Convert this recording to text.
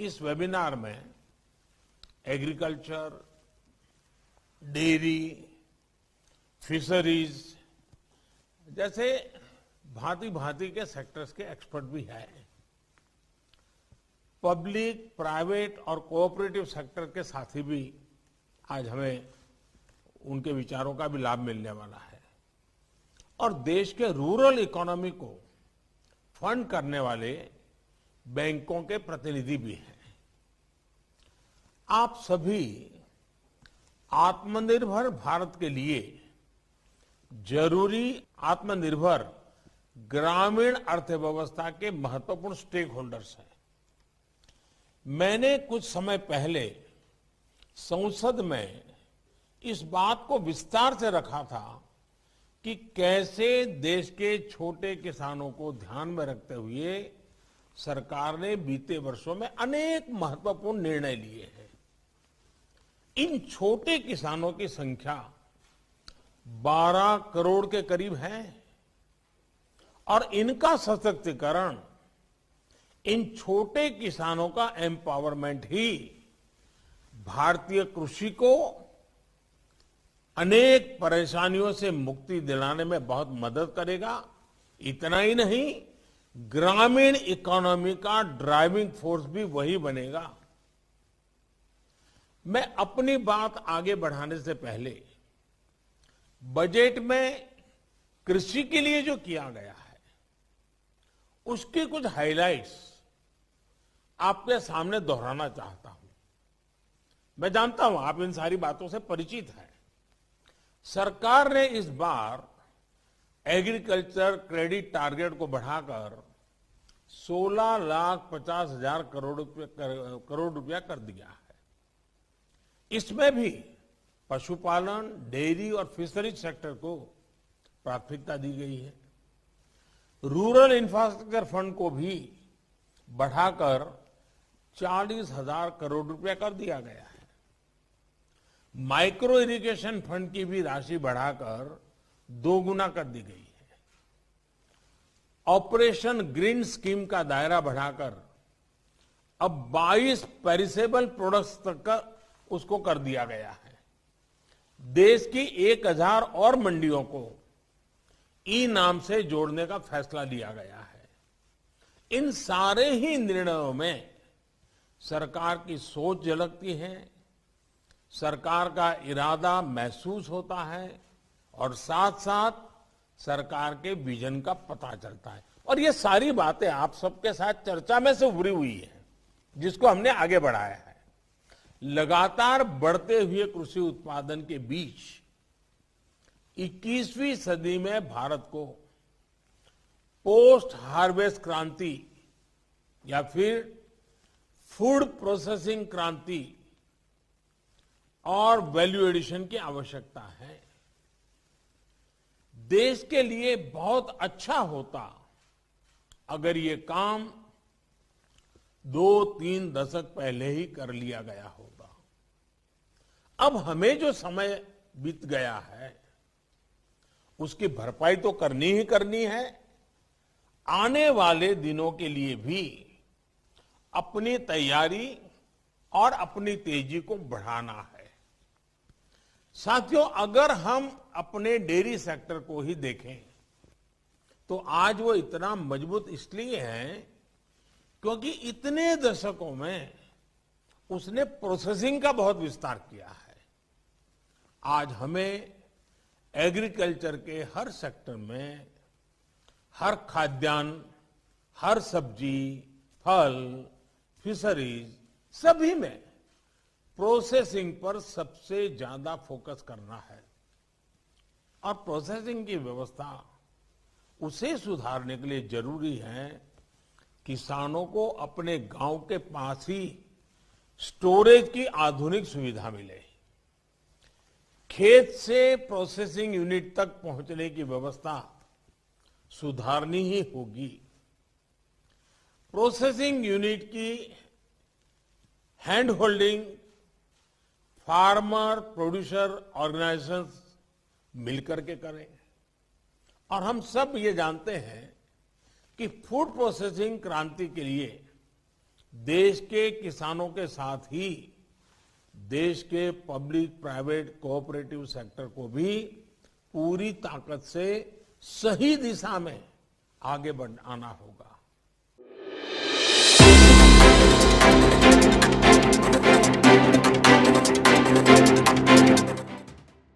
इस वेबिनार में agriculture, dairy, fisheries जैसे भांति भांति के सेक्टर्स के एक्सपर्ट भी हैं। पब्लिक, प्राइवेट और कोऑपरेटिव सेक्टर के साथी भी आज हमें उनके विचारों का भी लाभ मिलने वाला है। और देश के रूरल इकोनॉमी को फंड करने वाले बैंकों के प्रतिनिधि भी हैं। आप सभी आत्मनिर्भर भारत के लिए जरूरी आत्मनिर्भर ग्रामीण अर्थव्यवस्था के महत्वपूर्ण स्टेक होल्डर्स हैं। मैंने कुछ समय पहले संसद में इस बात को विस्तार से रखा था कि कैसे देश के छोटे किसानों को ध्यान में रखते हुए सरकार ने बीते वर्षों में अनेक महत्वपूर्ण निर्णय लिए हैं। इन छोटे किसानों की संख्या 12 करोड़ के करीब है और इनका सशक्तिकरण, इन छोटे किसानों का एम्पावरमेंट ही भारतीय कृषि को अनेक परेशानियों से मुक्ति दिलाने में बहुत मदद करेगा। इतना ही नहीं, ग्रामीण इकोनॉमी का ड्राइविंग फोर्स भी वही बनेगा। मैं अपनी बात आगे बढ़ाने से पहले बजट में कृषि के लिए जो किया गया है उसके कुछ हाइलाइट्स आपके सामने दोहराना चाहता हूं। मैं जानता हूं आप इन सारी बातों से परिचित हैं। सरकार ने इस बार एग्रीकल्चर क्रेडिट टारगेट को बढ़ाकर 16,50,000 करोड़ रुपया कर दिया है। इसमें भी पशुपालन, डेयरी और फिशरीज सेक्टर को प्राथमिकता दी गई है। रूरल इंफ्रास्ट्रक्चर फंड को भी बढ़ाकर 40,000 करोड़ रुपया कर दिया गया है। माइक्रो इरिगेशन फंड की भी राशि बढ़ाकर 2 गुना कर दी गई है। ऑपरेशन ग्रीन स्कीम का दायरा बढ़ाकर अब 22 पेरिसेबल प्रोडक्ट्स तक का उसको कर दिया गया है। देश की 1000 और मंडियों को ई नाम से जोड़ने का फैसला लिया गया है। इन सारे ही निर्णयों में सरकार की सोच झलकती है, सरकार का इरादा महसूस होता है और साथ साथ सरकार के विजन का पता चलता है। और ये सारी बातें आप सबके साथ चर्चा में से उभरी हुई है, जिसको हमने आगे बढ़ाया है। लगातार बढ़ते हुए कृषि उत्पादन के बीच 21वीं सदी में भारत को पोस्ट हार्वेस्ट क्रांति या फिर फूड प्रोसेसिंग क्रांति और वैल्यू एडिशन की आवश्यकता है। देश के लिए बहुत अच्छा होता अगर ये काम 2-3 दशक पहले ही कर लिया गया होता। अब हमें जो समय बीत गया है उसकी भरपाई तो करनी ही करनी है। आने वाले दिनों के लिए भी अपनी तैयारी और अपनी तेजी को बढ़ाना है। साथियों, अगर हम अपने डेयरी सेक्टर को ही देखें तो आज वो इतना मजबूत इसलिए है क्योंकि इतने दशकों में उसने प्रोसेसिंग का बहुत विस्तार किया है। आज हमें एग्रीकल्चर के हर सेक्टर में, हर खाद्यान्न, हर सब्जी, फल, फिशरीज सभी में प्रोसेसिंग पर सबसे ज्यादा फोकस करना है। और प्रोसेसिंग की व्यवस्था उसे सुधारने के लिए जरूरी है किसानों को अपने गांव के पास ही स्टोरेज की आधुनिक सुविधा मिले। खेत से प्रोसेसिंग यूनिट तक पहुंचने की व्यवस्था सुधारनी ही होगी। प्रोसेसिंग यूनिट की hand holding farmer producer organisations मिलकर के करें। और हम सब ये जानते हैं कि फूड प्रोसेसिंग क्रांति के लिए देश के किसानों के साथ ही देश के पब्लिक प्राइवेट कोऑपरेटिव सेक्टर को भी पूरी ताकत से सही दिशा में आगे बढ़ाना होगा।